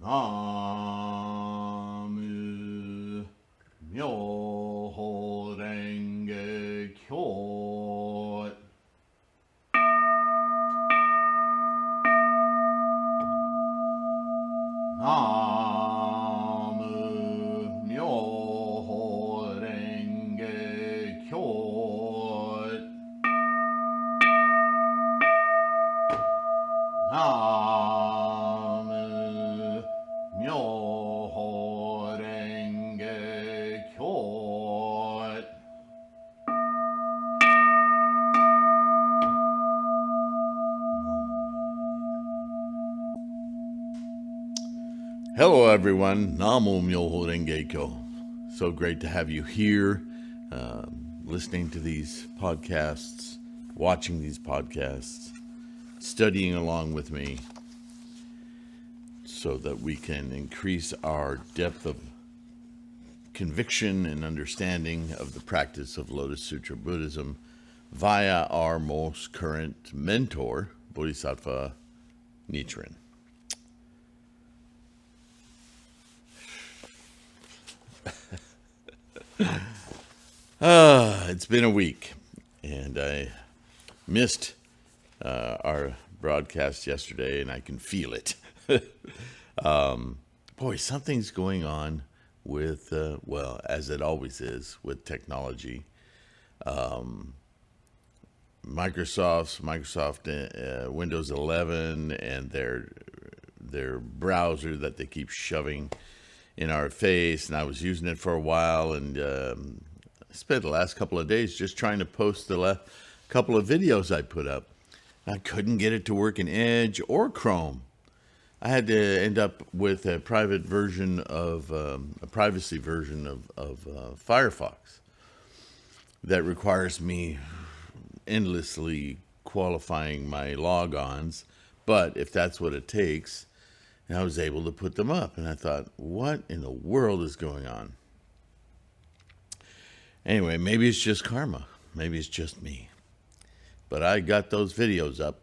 Namu Myoho Renge Kyo. Namu Myoho Renge Kyo. Namu Myoho Renge Kyo. Hello everyone, Namo Myoho Renge Kyo. So great to have you here, listening to these podcasts, watching these podcasts, studying along with me so that we can increase our depth of conviction and understanding of the practice of Lotus Sutra Buddhism via our most current mentor, Bodhisattva Nichiren. It's been a week, and I missed our broadcast yesterday, and I can feel it. Boy, something's going on with, well, as it always is, with technology. Microsoft Windows 11 and their browser that they keep shoving in our face, and I was using it for a while, and I spent the last couple of days just trying to post the last couple of videos I put up. I couldn't get it to work in Edge or Chrome. I had to end up with a private version of a privacy version of Firefox that requires me endlessly qualifying my logons. But if that's what it takes, and I was able to put them up. And I thought, what in the world is going on? Anyway, maybe it's just karma. Maybe it's just me. But I got those videos up.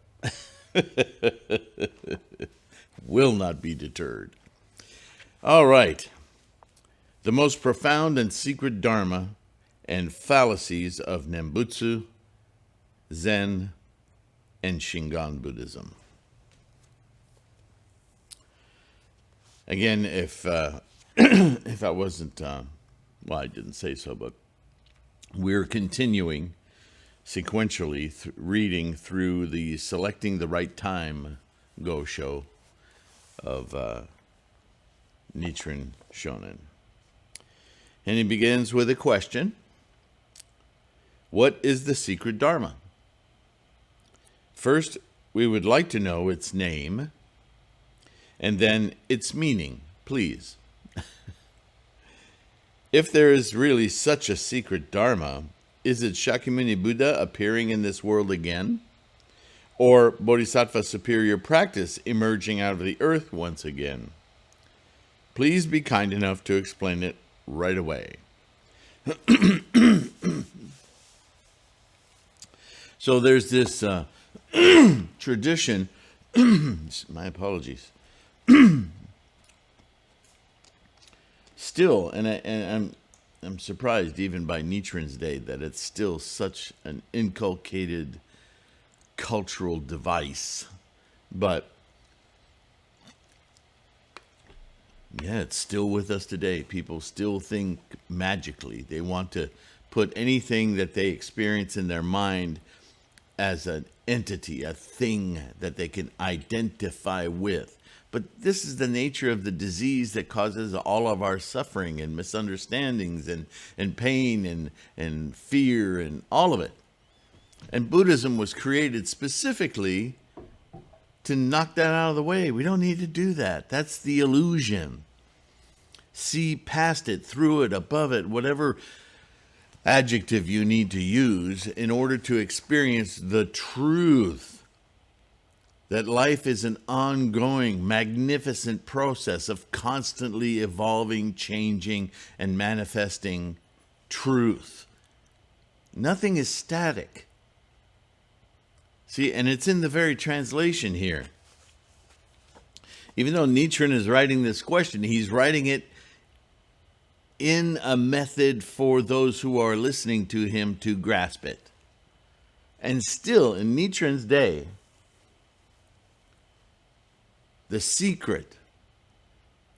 Will not be deterred. All right. The most profound and secret dharma and fallacies of Nembutsu, Zen, and Shingon Buddhism. Again, if I wasn't, well, I didn't say so, but we're continuing sequentially reading through the Selecting the Right Time Gosho of Nichiren Shonen. And he begins with a question. What is the secret dharma? First, we would like to know its name, and then its meaning, please. If there is really such a secret dharma, is it Shakyamuni Buddha appearing in this world again? Or Bodhisattva superior practice emerging out of the earth once again? Please be kind enough to explain it right away. So there's this tradition, my apologies, still, and I'm surprised even by Nichiren's day that it's still such an inculcated cultural device. But yeah, it's still with us today. People still think magically. They want to put anything that they experience in their mind as an entity, a thing that they can identify with. But this is the nature of the disease that causes all of our suffering and misunderstandings and pain and fear and all of it. And Buddhism was created specifically to knock that out of the way. We don't need to do that. That's the illusion. See past it, through it, above it, whatever adjective you need to use in order to experience the truth that life is an ongoing, magnificent process of constantly evolving, changing, and manifesting truth. Nothing is static. See, and it's in the very translation here. Even though Nichiren is writing this question, he's writing it in a method for those who are listening to him to grasp it. And still, in Nichiren's day, the secret,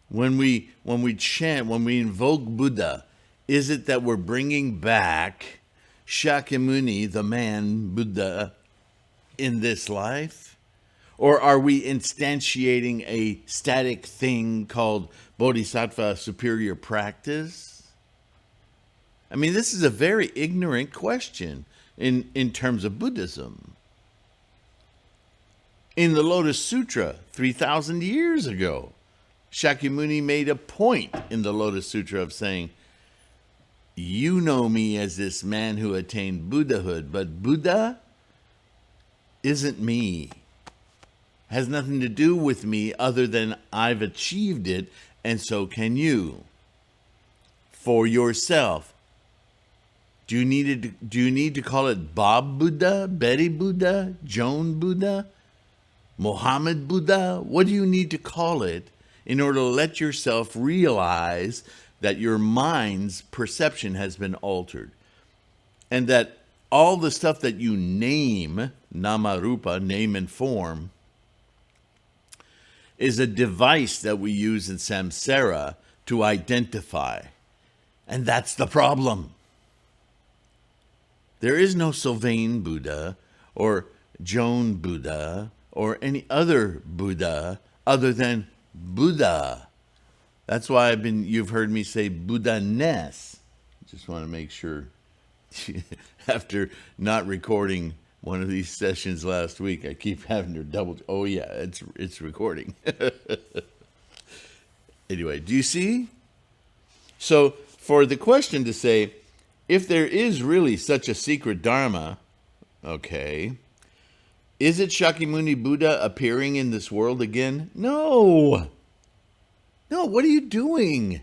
when we chant, when we invoke Buddha, is it that we're bringing back Shakyamuni, the man Buddha, in this life? Or are we instantiating a static thing called Bodhisattva superior practice? I mean, this is a very ignorant question in terms of Buddhism. In the Lotus Sutra, 3,000 years ago, Shakyamuni made a point in the Lotus Sutra of saying, you know me as this man who attained Buddhahood, but Buddha isn't me. Has nothing to do with me other than I've achieved it, and so can you. For yourself. Do you need to call it Bob Buddha, Betty Buddha, Joan Buddha, Mohammed Buddha? What do you need to call it in order to let yourself realize that your mind's perception has been altered? And that all the stuff that you name, nama rupa, name and form, is a device that we use in samsara to identify. And that's the problem. There is no Sylvain Buddha or Joan Buddha or any other Buddha other than Buddha. That's why you've heard me say Buddha-ness. Just want to make sure. After not recording one of these sessions last week, I keep having to double. Oh yeah, it's recording. Anyway, do you see? So for the question to say, if there is really such a secret Dharma, okay, is it Shakyamuni Buddha appearing in this world again? No. No, what are you doing?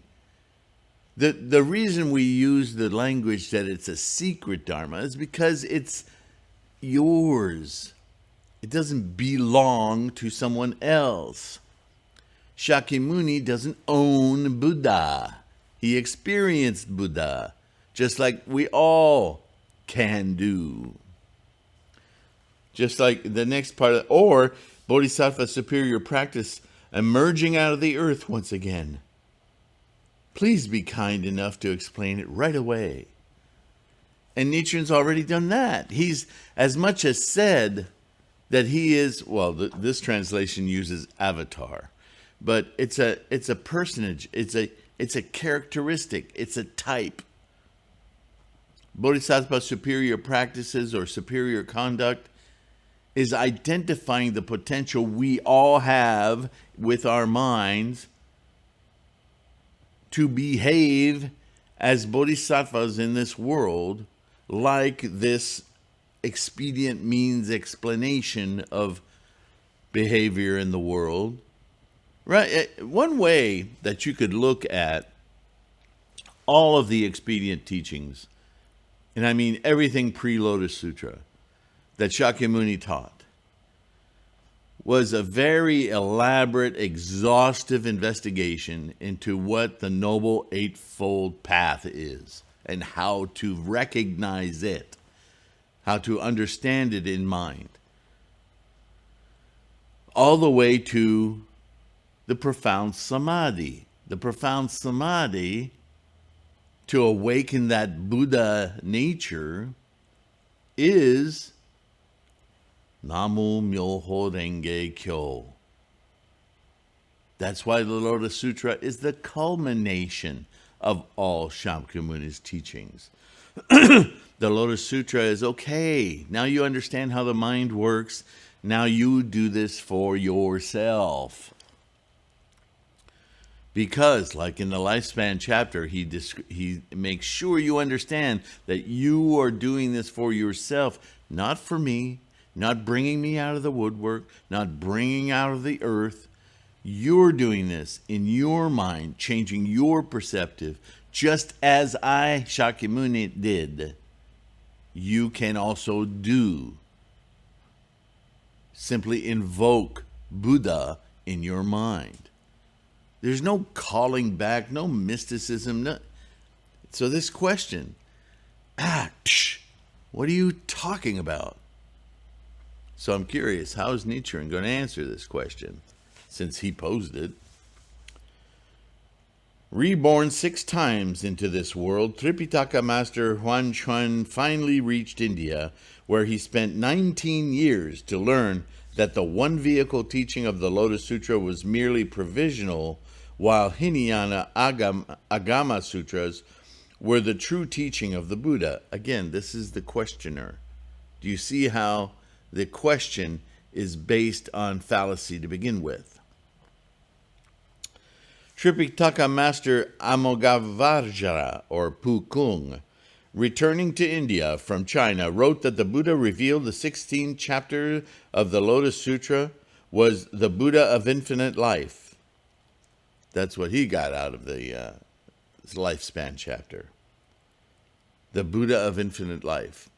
The reason we use the language that it's a secret Dharma is because it's yours. It doesn't belong to someone else. Shakyamuni doesn't own Buddha. He experienced Buddha, just like we all can do. Just like the next part, or Bodhisattva superior practice emerging out of the earth once again. Please be kind enough to explain it right away. And Nichiren's already done that. He's as much as said that he is, well, this translation uses avatar, but it's a personage, it's a characteristic, it's a type. Bodhisattva superior practices or superior conduct is identifying the potential we all have with our minds to behave as bodhisattvas in this world, like this expedient means explanation of behavior in the world. Right? One way that you could look at all of the expedient teachings, and I mean everything pre-Lotus Sutra, that Shakyamuni taught, was a very elaborate, exhaustive investigation into what the Noble Eightfold Path is and how to recognize it, how to understand it in mind, all the way to the profound samadhi. The profound samadhi, to awaken that Buddha nature, is Namu Myoho Renge Kyo. That's why the Lotus Sutra is the culmination of all Shakyamuni's teachings. The Lotus Sutra is, okay, now you understand how the mind works. Now you do this for yourself. Because, like in the lifespan chapter, he makes sure you understand that you are doing this for yourself, not for me, not bringing me out of the woodwork, not bringing out of the earth. You're doing this in your mind, changing your perceptive, just as I, Shakyamuni, did. You can also do. Simply invoke Buddha in your mind. There's no calling back, no mysticism. No. So this question, what are you talking about? So I'm curious, how is Nichiren going to answer this question, since he posed it? Reborn 6 times into this world, Tripitaka Master Huan Chuan finally reached India, where he spent 19 years to learn that the one vehicle teaching of the Lotus Sutra was merely provisional, while Hinayana Agama Sutras were the true teaching of the Buddha. Again, this is the questioner. Do you see how the question is based on fallacy to begin with? Tripitaka Master Amoghavajarra, or Pukung, returning to India from China, wrote that the Buddha revealed the 16th chapter of the Lotus Sutra was the Buddha of infinite life. That's what he got out of the lifespan chapter. The Buddha of infinite life.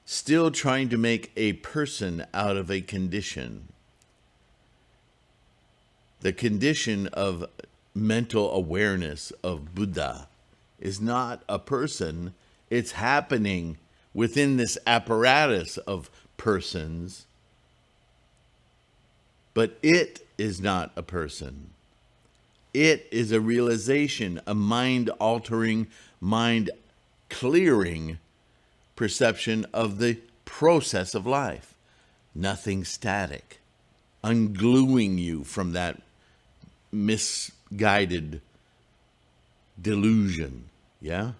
Still trying to make a person out of a condition. The condition of mental awareness of Buddha is not a person. It's happening within this apparatus of persons, but it is not a person. It is a realization, a mind-altering, mind-clearing perception of the process of life. Nothing static, ungluing you from that misguided delusion. Yeah?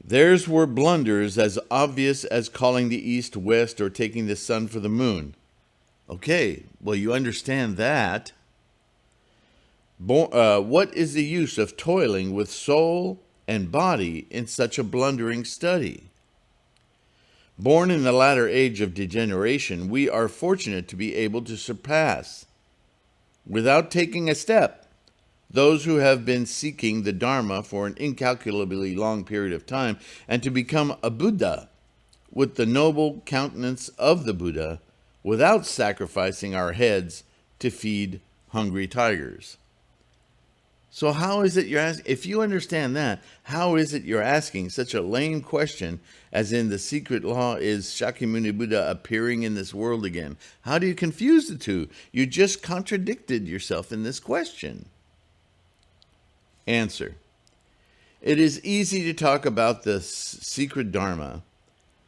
Theirs were blunders as obvious as calling the east west or taking the sun for the moon. Okay, well, you understand that. What is the use of toiling with soul and body in such a blundering study? Born in the latter age of degeneration, we are fortunate to be able to surpass, without taking a step, those who have been seeking the Dharma for an incalculably long period of time, and to become a Buddha with the noble countenance of the Buddha, without sacrificing our heads to feed hungry tigers. So how is it you're asking? If you understand that, how is it you're asking such a lame question as in the secret law is Shakyamuni Buddha appearing in this world again? How do you confuse the two? You just contradicted yourself in this question. Answer. It is easy to talk about the secret Dharma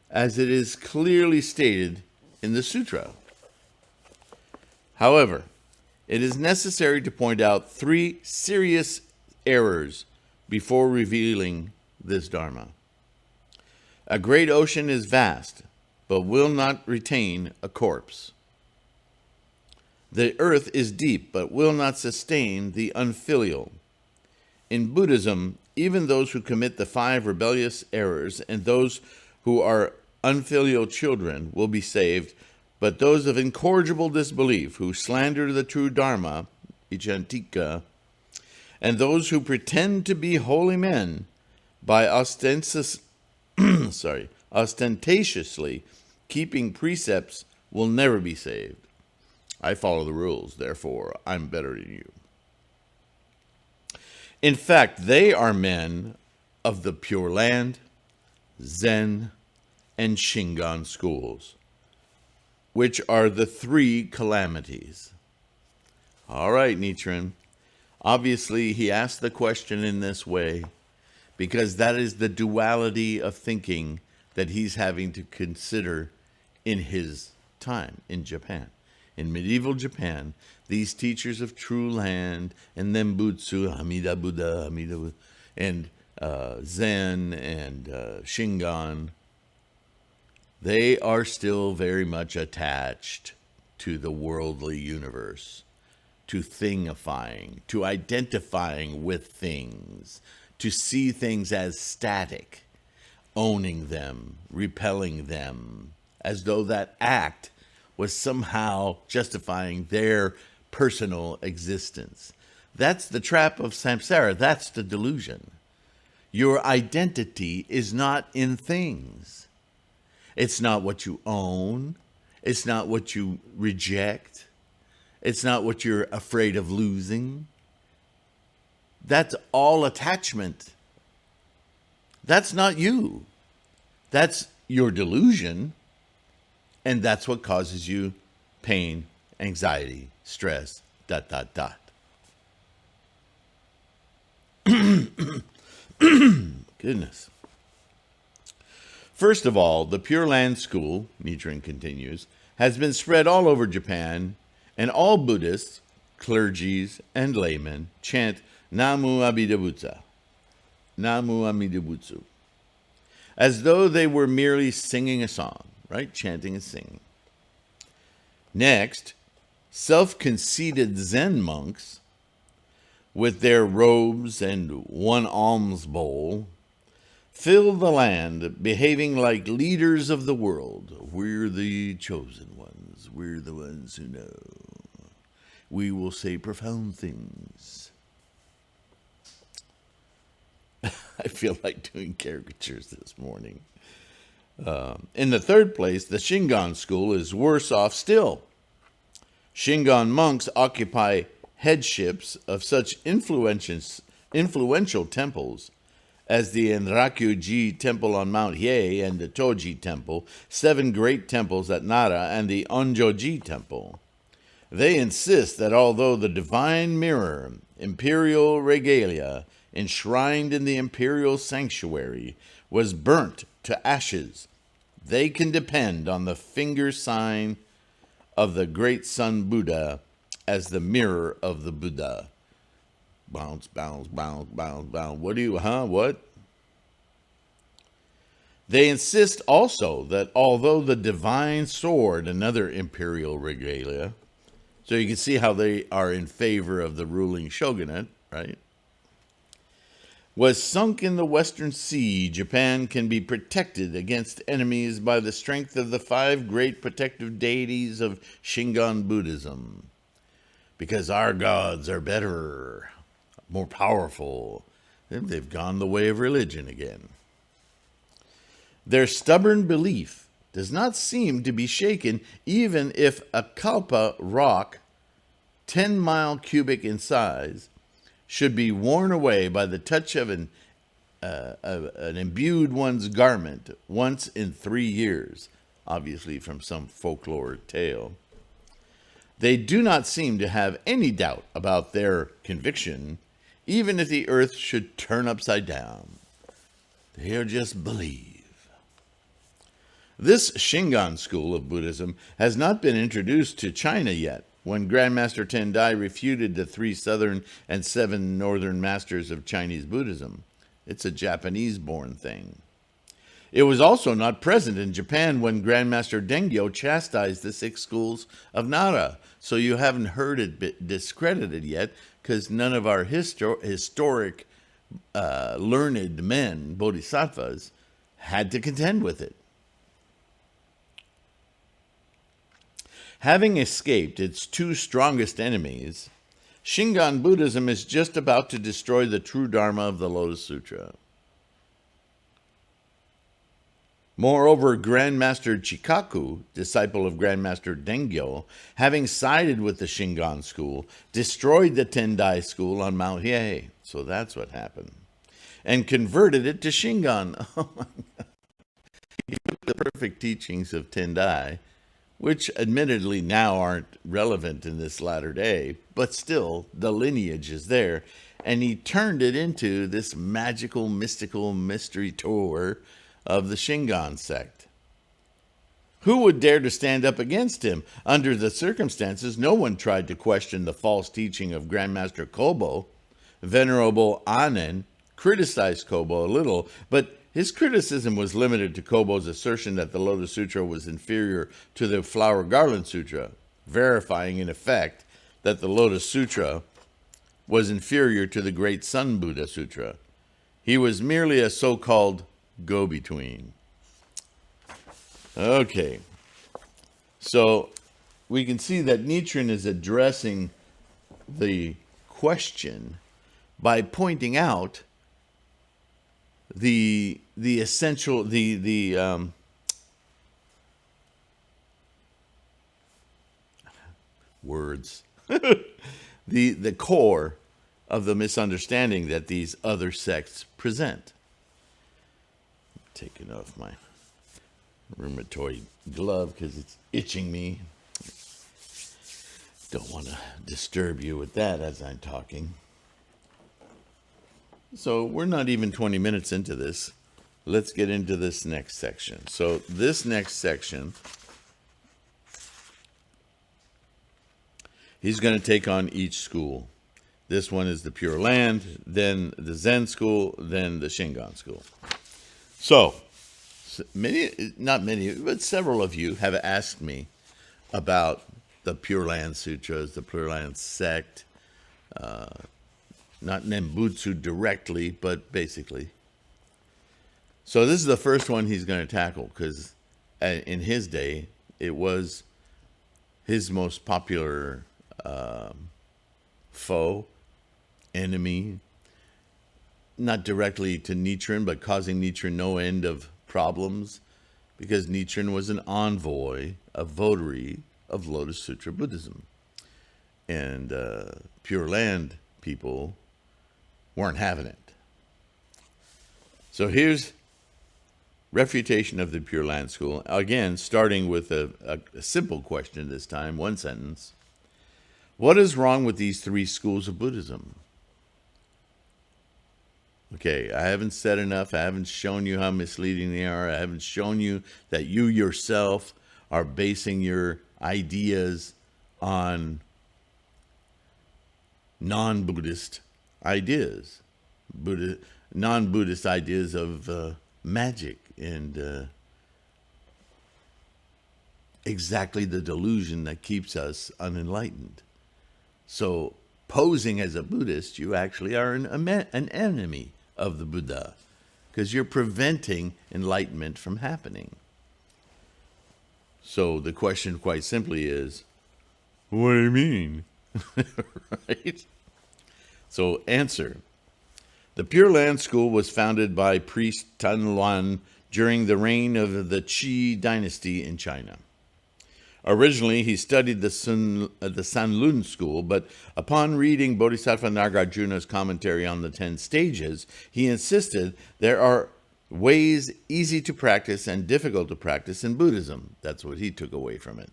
as it is clearly stated in the sutra. However, it is necessary to point out 3 serious errors before revealing this Dharma. A great ocean is vast, but will not retain a corpse. The earth is deep, but will not sustain the unfilial. In Buddhism, even those who commit the 5 rebellious errors and those who are unfilial children will be saved, but those of incorrigible disbelief who slander the true Dharma, Ichantika, and those who pretend to be holy men by ostentatiously keeping precepts will never be saved. I follow the rules, therefore I'm better than you. In fact, they are men of the Pure Land, Zen, and Shingon schools, which are the 3 calamities. All right, Nichiren. Obviously, he asked the question in this way because that is the duality of thinking that he's having to consider in his time in Japan. In medieval Japan, these teachers of True Land and Nembutsu, Amida Buddha, and Zen and Shingon, they are still very much attached to the worldly universe, to thingifying, to identifying with things, to see things as static, owning them, repelling them, as though that act was somehow justifying their personal existence. That's the trap of samsara. That's the delusion. Your identity is not in things. It's not what you own. It's not what you reject. It's not what you're afraid of losing. That's all attachment. That's not you. That's your delusion. And that's what causes you pain, anxiety, stress, ... Goodness. First of all, the Pure Land School, Nichiren continues, has been spread all over Japan, and all Buddhists, clergies, and laymen chant Namu Amida Butsu, Namu Amida Butsu, as though they were merely singing a song, right? Chanting and singing. Next, self-conceited Zen monks, with their robes and one alms bowl, fill the land, behaving like leaders of the world. We're the chosen ones. We're the ones who know. We will say profound things. I feel like doing caricatures this morning. In the third place, the Shingon school is worse off still. Shingon monks occupy headships of such influential temples as the Enraku-ji Temple on Mount Hiei and the Toji Temple, 7 great temples at Nara, and the Onjoji Temple. They insist that although the divine mirror, imperial regalia, enshrined in the imperial sanctuary, was burnt to ashes, they can depend on the finger sign of the great Sun Buddha as the mirror of the Buddha. Bounce, bounce, bounce, bounce, bounce. What? They insist also that although the divine sword, another imperial regalia, so you can see how they are in favor of the ruling shogunate, right, was sunk in the Western Sea, Japan can be protected against enemies by the strength of the 5 great protective deities of Shingon Buddhism. Because our gods are better, more powerful. They've gone the way of religion again. Their stubborn belief does not seem to be shaken even if a kalpa rock, 10 cubic in size, should be worn away by the touch of an imbued one's garment once in 3 years, obviously from some folklore tale. They do not seem to have any doubt about their conviction, even if the earth should turn upside down. They'll just believe. This Shingon school of Buddhism has not been introduced to China yet, when Grandmaster Tendai refuted the 3 southern and 7 northern masters of Chinese Buddhism. It's a Japanese-born thing. It was also not present in Japan when Grandmaster Dengyo chastised the 6 schools of Nara, so you haven't heard it discredited yet, because none of our historic learned men, bodhisattvas, had to contend with it. Having escaped its 2 strongest enemies, Shingon Buddhism is just about to destroy the true Dharma of the Lotus Sutra. Moreover, Grandmaster Chikaku, disciple of Grandmaster Dengyo, having sided with the Shingon school, destroyed the Tendai school on Mount Hiei. So that's what happened. And converted it to Shingon. Oh my God. He took the perfect teachings of Tendai, which admittedly now aren't relevant in this latter day, but still, the lineage is there, and he turned it into this magical, mystical mystery tour of the Shingon sect. Who would dare to stand up against him? Under the circumstances, no one tried to question the false teaching of Grandmaster Kobo. Venerable Anen criticized Kobo a little, but his criticism was limited to Kobo's assertion that the Lotus Sutra was inferior to the Flower Garland Sutra, verifying in effect that the Lotus Sutra was inferior to the Great Sun Buddha Sutra. He was merely a so-called go-between. Okay, so we can see that Nichiren is addressing the question by pointing out the essential, the words, the core of the misunderstanding that these other sects present. Taking off my rheumatoid glove because it's itching me. Don't want to disturb you with that as I'm talking. So we're not even 20 minutes into this. Let's get into this next section. So this next section, he's going to take on each school. This one is the Pure Land, then the Zen school, then the Shingon school. So many, not many, but several of you have asked me about the Pure Land Sutras, the Pure Land sect, not Nembutsu directly, but basically. So this is the first one he's going to tackle because in his day, it was his most popular foe, enemy, not directly to Nichiren, but causing Nichiren no end of problems because Nichiren was an envoy, a votary of Lotus Sutra Buddhism. And Pure Land people weren't having it. So here's refutation of the Pure Land school. Again, starting with a simple question this time, one sentence. What is wrong with these three schools of Buddhism? Okay, I haven't said enough. I haven't shown you how misleading they are. I haven't shown you that you yourself are basing your ideas on non-Buddhist ideas, non-Buddhist ideas of magic and exactly the delusion that keeps us unenlightened. So posing as a Buddhist, you actually are an enemy of the Buddha because you're preventing enlightenment from happening. So the question quite simply is, what do you mean? Right? So answer. The Pure Land School was founded by priest Tan Luan during the reign of the Qi dynasty in China. Originally, he studied the Sanlun school, but upon reading Bodhisattva Nagarjuna's commentary on the 10 stages, he insisted there are ways easy to practice and difficult to practice in Buddhism. That's what he took away from it.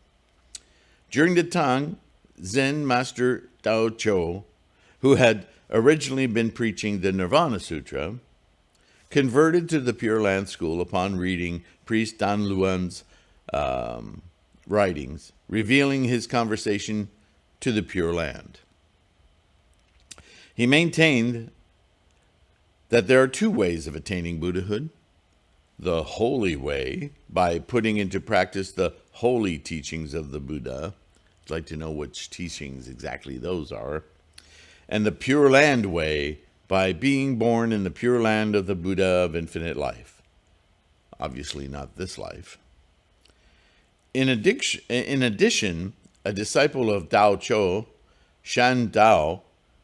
During the Tang, Zen master Dao Cho, who had originally been preaching the Nirvana Sutra, converted to the Pure Land school upon reading priest Dan Luan's writings, revealing his conversation to the Pure Land. He maintained that there are two ways of attaining Buddhahood. The holy way, by putting into practice the holy teachings of the Buddha. I'd like to know which teachings exactly those are. And the Pure Land way, by being born in the Pure Land of the Buddha of infinite life. Obviously not this life. In addition, a disciple of Dao Cho, Shan Dao,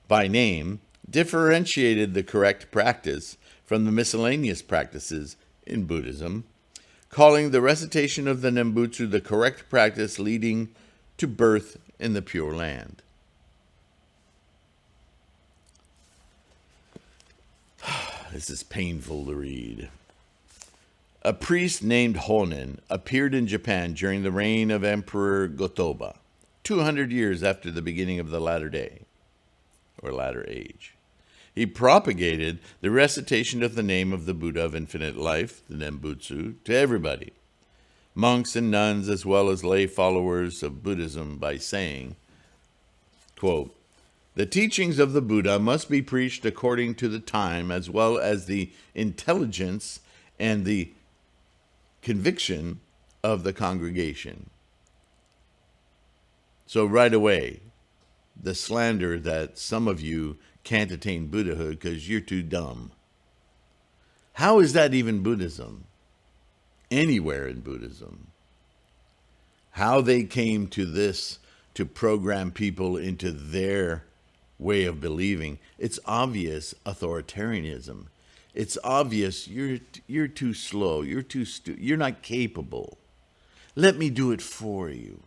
by name, differentiated the correct practice from the miscellaneous practices in Buddhism, calling the recitation of the Nembutsu the correct practice leading to birth in the Pure Land. This is painful to read. A priest named Honen appeared in Japan during the reign of Emperor Gotoba, 200 years after the beginning of the latter day, or latter age. He propagated the recitation of the name of the Buddha of infinite life, the Nembutsu, to everybody, monks and nuns as well as lay followers of Buddhism, by saying, quote, "The teachings of the Buddha must be preached according to the time as well as the intelligence and the conviction of the congregation." So right away, the slander that some of you can't attain Buddhahood because you're too dumb. How is that even Buddhism? Anywhere in Buddhism. How they came to this to program people into their way of believing. It's obvious authoritarianism. It's obvious you're too slow. You're not capable. Let me do it for you.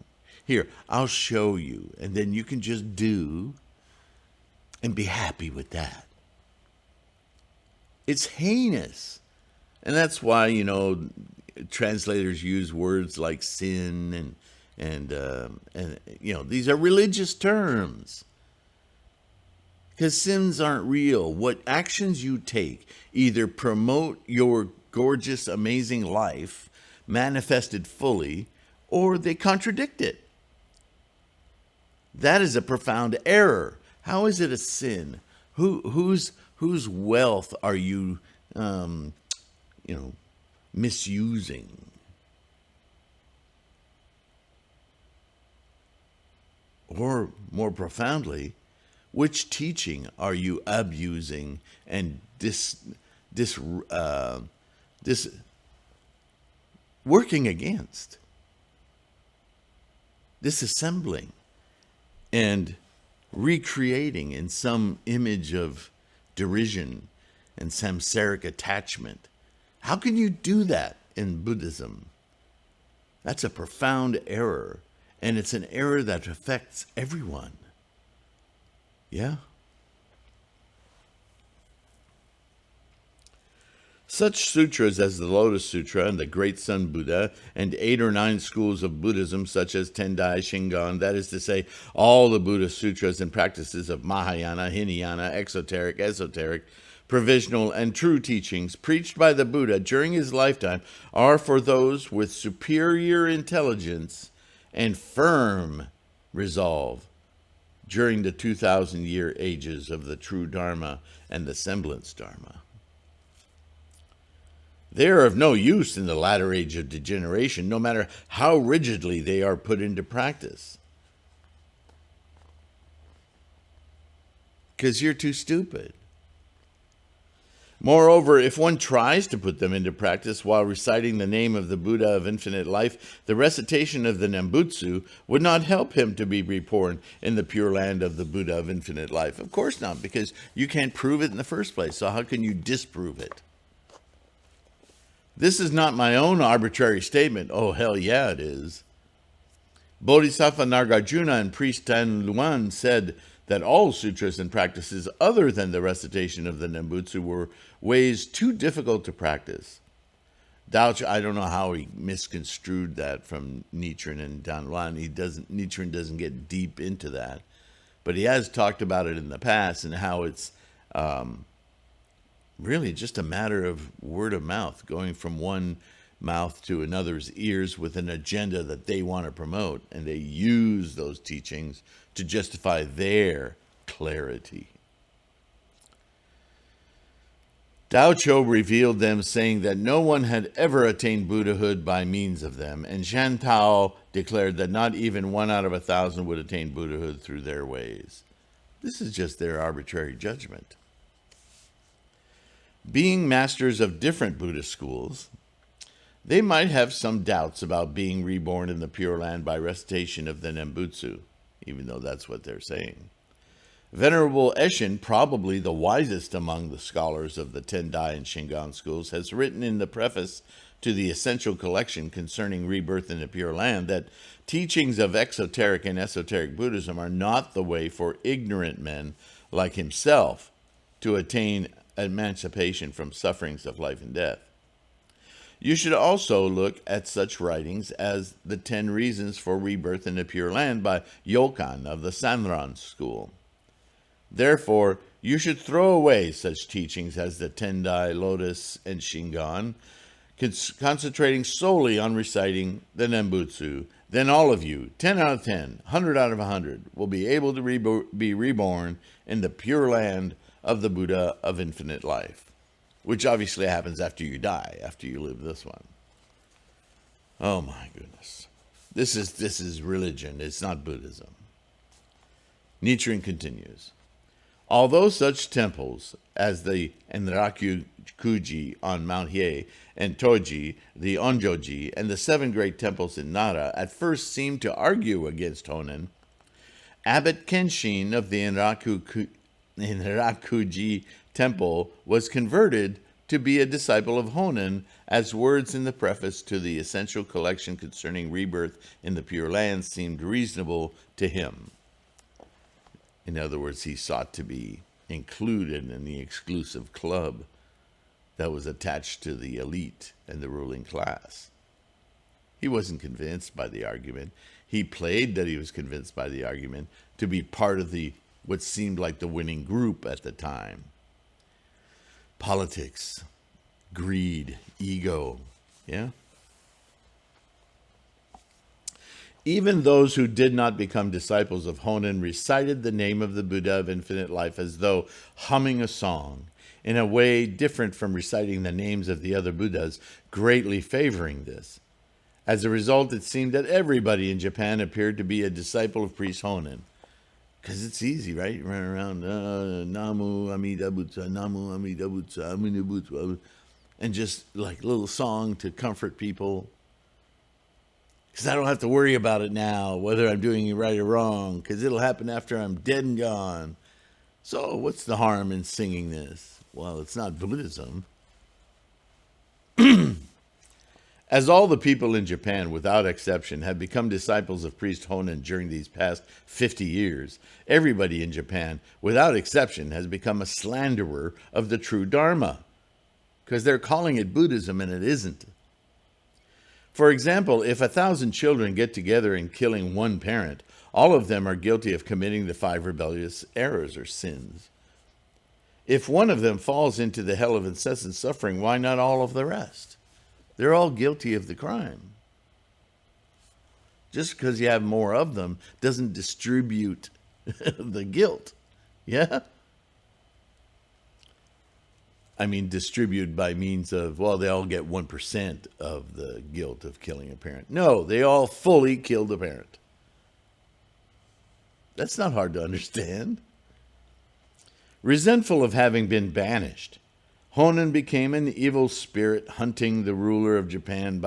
Here, I'll show you. And then you can just do and be happy with that. It's heinous. And that's why, translators use words like sin and these are religious terms. Because sins aren't real. What actions you take either promote your gorgeous, amazing life manifested fully, or they contradict it. That is a profound error. How is it a sin? Whose wealth are you, misusing? Or more profoundly, which teaching are you abusing and working against? Disassembling and recreating in some image of derision and samsaric attachment. How can you do that in Buddhism? That's a profound error, and it's an error that affects everyone. Yeah? Such sutras as the Lotus Sutra and the Great Sun Buddha and 8 or 9 schools of Buddhism such as Tendai, Shingon, that is to say, all the Buddhist sutras and practices of Mahayana, Hinayana, exoteric, esoteric, provisional, and true teachings preached by the Buddha during his lifetime are for those with superior intelligence and firm resolve during the 2,000-year ages of the true Dharma and the semblance Dharma. They are of no use in the latter age of degeneration, no matter how rigidly they are put into practice. Because you're too stupid. Moreover, if one tries to put them into practice while reciting the name of the Buddha of infinite life, the recitation of the Nembutsu would not help him to be reborn in the pure land of the Buddha of infinite life. Of course not, because you can't prove it in the first place, so how can you disprove it? This is not my own arbitrary statement. Oh, hell yeah, it is. Bodhisattva Nagarjuna and priest Tan Luan said that all sutras and practices other than the recitation of the Nembutsu were ways too difficult to practice. I don't know how he misconstrued that from Nichiren and Tan Luan. Nichiren doesn't get deep into that. But he has talked about it in the past and how it's really just a matter of word of mouth, going from one mouth to another's ears with an agenda that they want to promote, and they use those teachings to justify their clarity. Tao Cho revealed them, saying that no one had ever attained Buddhahood by means of them, and Shan Tao declared that not even 1 out of 1,000 would attain Buddhahood through their ways. This is just their arbitrary judgment. Being masters of different Buddhist schools, they might have some doubts about being reborn in the Pure Land by recitation of the Nembutsu, even though that's what they're saying. Venerable Eshin, probably the wisest among the scholars of the Tendai and Shingon schools, has written in the preface to the essential collection concerning rebirth in the Pure Land that teachings of exoteric and esoteric Buddhism are not the way for ignorant men like himself to attain emancipation from sufferings of life and death. You should also look at such writings as The 10 Reasons for Rebirth in the Pure Land by Yokan of the Sanran school. Therefore, you should throw away such teachings as the Tendai, Lotus, and Shingon, concentrating solely on reciting the Nembutsu. Then all of you, 10 out of 10, 100 out of 100, will be able to be reborn in the Pure Land of the Buddha of infinite life, which obviously happens after you die, after you live this one. Oh my goodness. This is religion. It's not Buddhism. Nichiren continues. Although such temples as the Enraku-kuji on Mount Hiei and Toji, the Onjoji, and the 7 great temples in Nara at first seemed to argue against Honen, Abbot Kenshin of the Enrakuji temple was converted to be a disciple of Honen, as words in the preface to the essential collection concerning rebirth in the Pure Land seemed reasonable to him. In other words, he sought to be included in the exclusive club that was attached to the elite and the ruling class. He wasn't convinced by the argument. He played that he was convinced by the argument to be part of what seemed like the winning group at the time. Politics, greed, ego, yeah? Even those who did not become disciples of Honen recited the name of the Buddha of infinite life as though humming a song, in a way different from reciting the names of the other Buddhas, greatly favoring this. As a result, it seemed that everybody in Japan appeared to be a disciple of priest Honen. Because it's easy, right? You run around, Namu Amida Butsu, Namu Amida Butsu, Amida Butsu, and just like a little song to comfort people. Because I don't have to worry about it now, whether I'm doing it right or wrong, because it'll happen after I'm dead and gone. So what's the harm in singing this? Well, it's not Buddhism. As all the people in Japan, without exception, have become disciples of priest Honen during these past 50 years, everybody in Japan, without exception, has become a slanderer of the true Dharma, because they're calling it Buddhism and it isn't. For example, if 1,000 children get together and killing one parent, all of them are guilty of committing the 5 rebellious errors or sins. If one of them falls into the hell of incessant suffering, why not all of the rest? They're all guilty of the crime. Just because you have more of them doesn't distribute the guilt. Yeah? I mean, distribute by means of, well, they all get 1% of the guilt of killing a parent. No, they all fully killed a parent. That's not hard to understand. Resentful of having been banished, Honen became an evil spirit haunting the ruler of Japan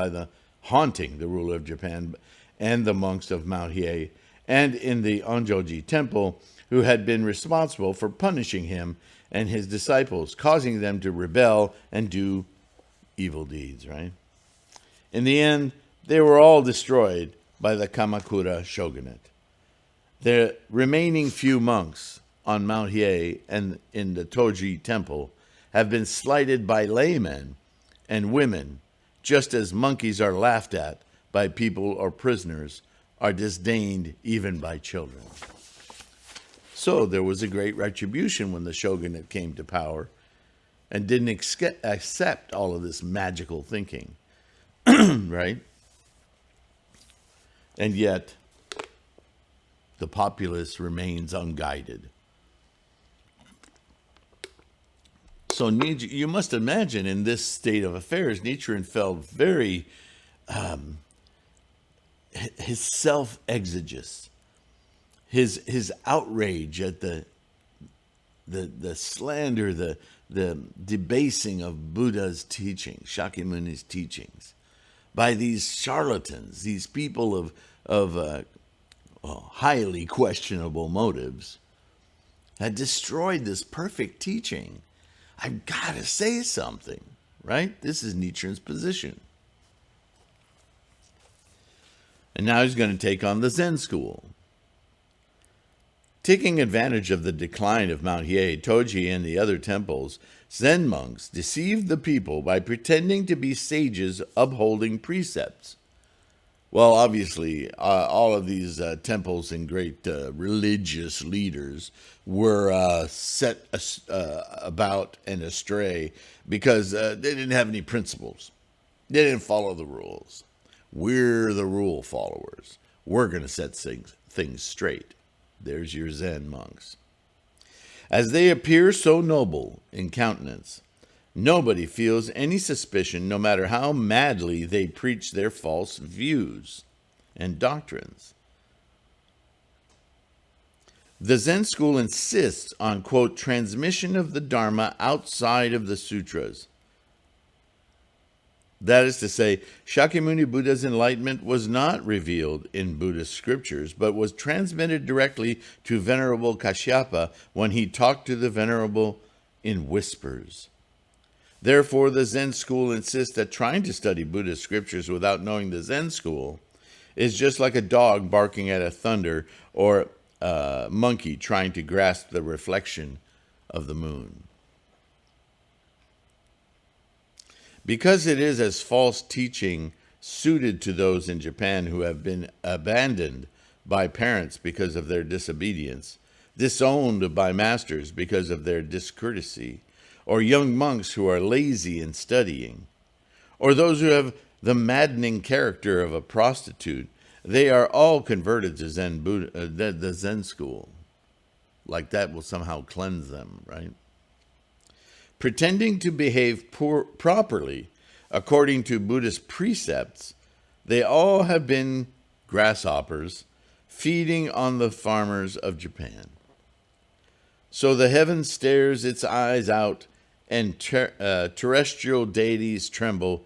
and the monks of Mount Hiei and in the Onjoji temple, who had been responsible for punishing him and his disciples, causing them to rebel and do evil deeds, right? In the end, they were all destroyed by the Kamakura shogunate. The remaining few monks on Mount Hiei and in the Toji temple have been slighted by laymen and women, just as monkeys are laughed at by people or prisoners, are disdained even by children. So there was a great retribution when the shogunate came to power and didn't accept all of this magical thinking, right? And yet, the populace remains unguided. So you must imagine in this state of affairs, Nichiren felt very, his self-exegesis, his outrage at the slander, the debasing of Buddha's teachings, Shakyamuni's teachings, by these charlatans, these people of highly questionable motives, had destroyed this perfect teaching. I've got to say something, right? This is Nichiren's position. And now he's going to take on the Zen school. Taking advantage of the decline of Mount Hiei, Toji, and the other temples, Zen monks deceived the people by pretending to be sages upholding precepts. Well, obviously, all of these temples and great religious leaders were set about and astray because they didn't have any principles. They didn't follow the rules. We're the rule followers. We're going to set things straight. There's your Zen monks. As they appear so noble in countenance, nobody feels any suspicion, no matter how madly they preach their false views and doctrines. The Zen school insists on, quote, transmission of the Dharma outside of the sutras. That is to say, Shakyamuni Buddha's enlightenment was not revealed in Buddhist scriptures, but was transmitted directly to Venerable Kashyapa when he talked to the Venerable in whispers. Therefore, the Zen school insists that trying to study Buddhist scriptures without knowing the Zen school is just like a dog barking at a thunder or a monkey trying to grasp the reflection of the moon. Because it is as false teaching suited to those in Japan who have been abandoned by parents because of their disobedience, disowned by masters because of their discourtesy, or young monks who are lazy in studying, or those who have the maddening character of a prostitute, they are all converted to the Zen school. Like that will somehow cleanse them, right? Pretending to behave properly according to Buddhist precepts, they all have been grasshoppers feeding on the farmers of Japan. So the heaven stares its eyes out, and terrestrial deities tremble,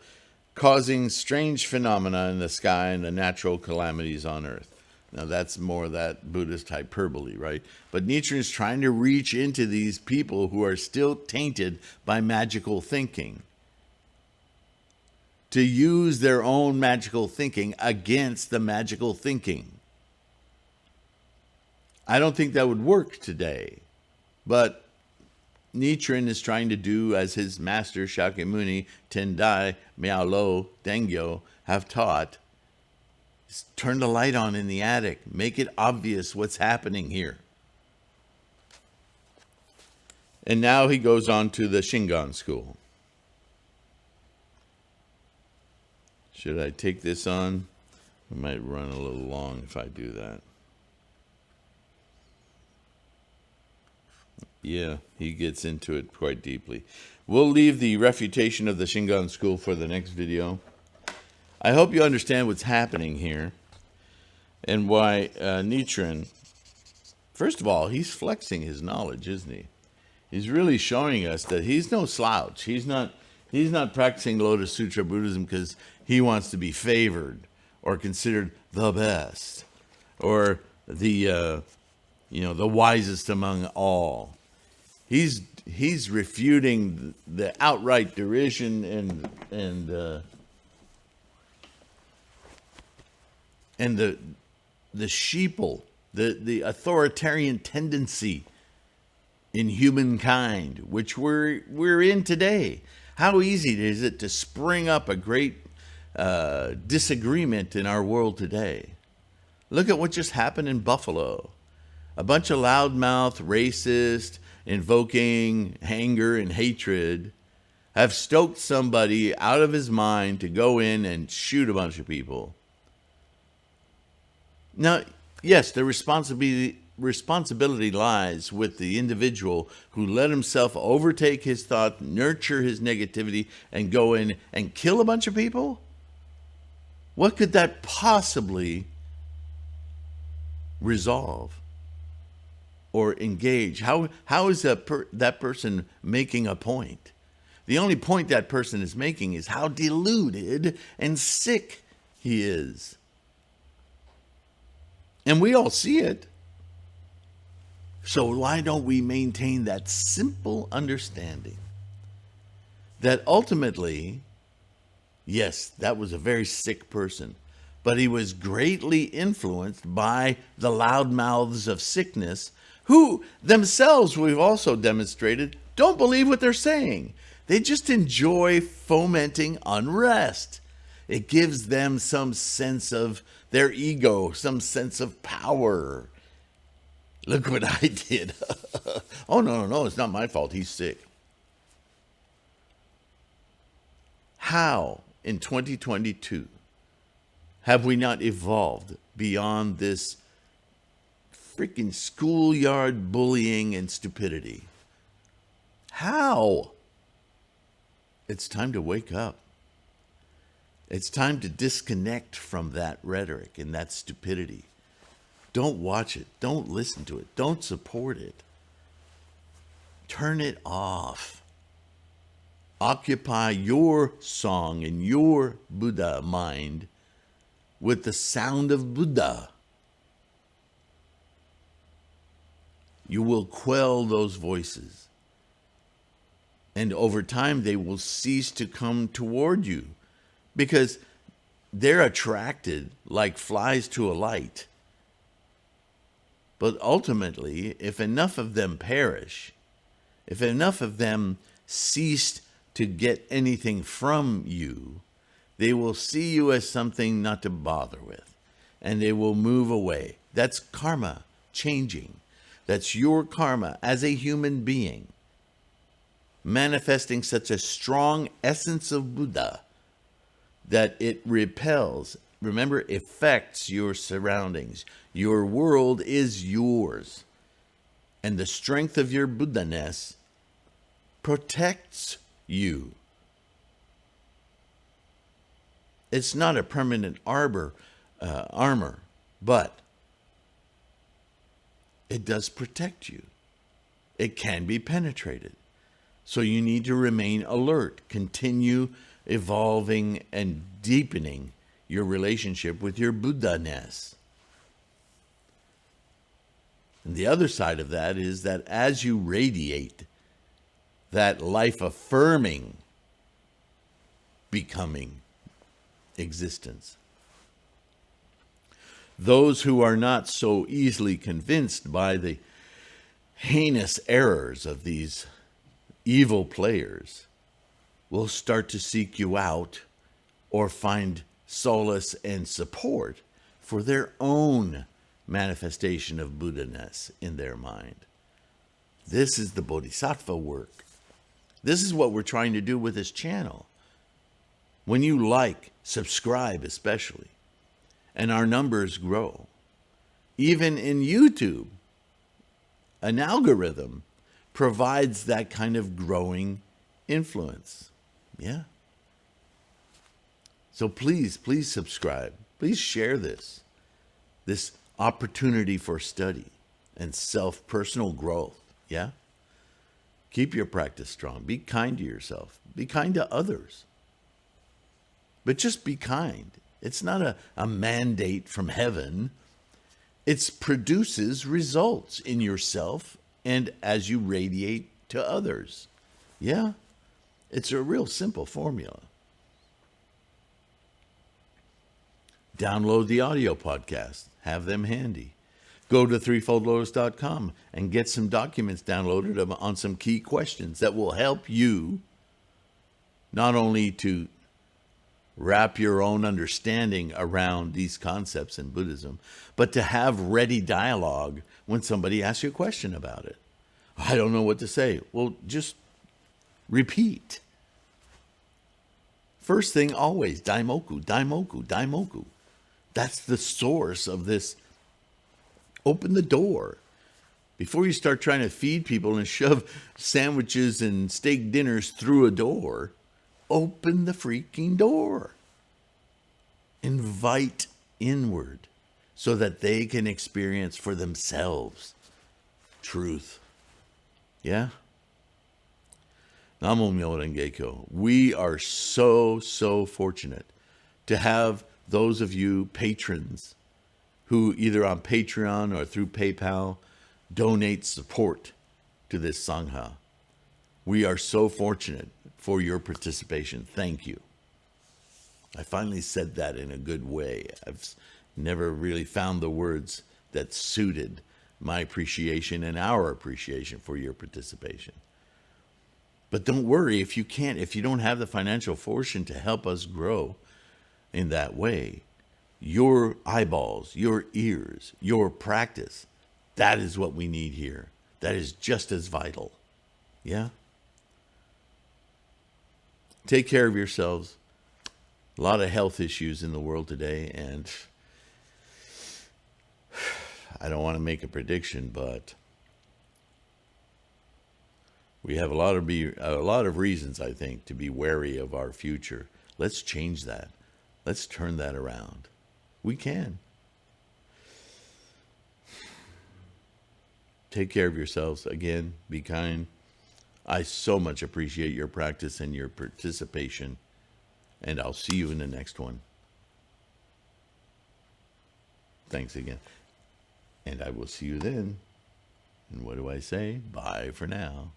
causing strange phenomena in the sky and the natural calamities on earth. Now that's more that Buddhist hyperbole, right? But Nichiren is trying to reach into these people who are still tainted by magical thinking, to use their own magical thinking against the magical thinking. I don't think that would work today, but Nichiren is trying to do as his master Shakyamuni, Tendai, Miao-Lo, Dengyo have taught. Turn the light on in the attic. Make it obvious what's happening here. And now he goes on to the Shingon school. Should I take this on? I might run a little long if I do that. Yeah, he gets into it quite deeply. We'll leave the refutation of the Shingon school for the next video. I hope you understand what's happening here and why Nichiren, first of all, he's flexing his knowledge, isn't he? He's really showing us that he's no slouch. He's not practicing Lotus Sutra Buddhism because he wants to be favored or considered the best or the wisest among all. He's refuting the outright derision and the sheeple, the authoritarian tendency in humankind, which we're in today. How easy is it to spring up a great disagreement in our world today? Look at what just happened in Buffalo. A bunch of loudmouth, racist, invoking anger and hatred have stoked somebody out of his mind to go in and shoot a bunch of people. Now, yes, the responsibility lies with the individual who let himself overtake his thought, nurture his negativity, and go in and kill a bunch of people? What could that possibly resolve or engage? How is that person making a point? The only point that person is making is how deluded and sick he is. And we all see it. So why don't we maintain that simple understanding that ultimately, yes, that was a very sick person, but he was greatly influenced by the loudmouths of sickness who themselves, we've also demonstrated, don't believe what they're saying. They just enjoy fomenting unrest. It gives them some sense of their ego, some sense of power. Look what I did. Oh, no, it's not my fault. He's sick. How, in 2022, have we not evolved beyond this freaking schoolyard bullying and stupidity? How? It's time to wake up. It's time to disconnect from that rhetoric and that stupidity. Don't watch it. Don't listen to it. Don't support it. Turn it off. Occupy your song and your Buddha mind with the sound of Buddha. You will quell those voices. And over time, they will cease to come toward you because they're attracted like flies to a light. But ultimately, if enough of them perish, if enough of them cease to get anything from you, they will see you as something not to bother with, and they will move away. That's karma changing. That's your karma as a human being, manifesting such a strong essence of Buddha that it repels, remember, affects your surroundings. Your world is yours. And the strength of your Buddha-ness protects you. It's not a permanent armor, but it does protect you. It can be penetrated. So you need to remain alert, continue evolving and deepening your relationship with your Buddha-ness. And the other side of that is that as you radiate that life-affirming becoming existence, those who are not so easily convinced by the heinous errors of these evil players will start to seek you out or find solace and support for their own manifestation of Buddha-ness in their mind. This is the Bodhisattva work. This is what we're trying to do with this channel. When you like, subscribe especially, and our numbers grow. Even in YouTube, an algorithm provides that kind of growing influence. Yeah. So please subscribe. Please share this opportunity for study and personal growth. Yeah. Keep your practice strong. Be kind to yourself. Be kind to others. But just be kind. It's not a mandate from heaven. It produces results in yourself and as you radiate to others. Yeah. It's a real simple formula. Download the audio podcast. Have them handy. Go to threefoldlotus.com and get some documents downloaded on some key questions that will help you not only to wrap your own understanding around these concepts in Buddhism, but to have ready dialogue when somebody asks you a question about it. I don't know what to say. Well, just repeat. First thing always, daimoku, daimoku, daimoku. That's the source of this. Open the door. Before you start trying to feed people and shove sandwiches and steak dinners through a door, open the freaking door. Invite inward so that they can experience for themselves truth. Yeah? Namo Myo Renge Kyo. We are so fortunate to have those of you patrons who either on Patreon or through PayPal donate support to this Sangha. We are so fortunate for your participation. Thank you. I finally said that in a good way. I've never really found the words that suited my appreciation and our appreciation for your participation. But don't worry if you don't have the financial fortune to help us grow in that way. Your eyeballs, your ears, your practice, that is what we need here. That is just as vital. Yeah? Take care of yourselves. A lot of health issues in the world today, and I don't want to make a prediction, but we have a lot of reasons, I think, to be wary of our future. Let's change that. Let's turn that around. We can. Take care of yourselves. Again, be kind. I so much appreciate your practice and your participation, and I'll see you in the next one. Thanks again. And I will see you then. And what do I say? Bye for now.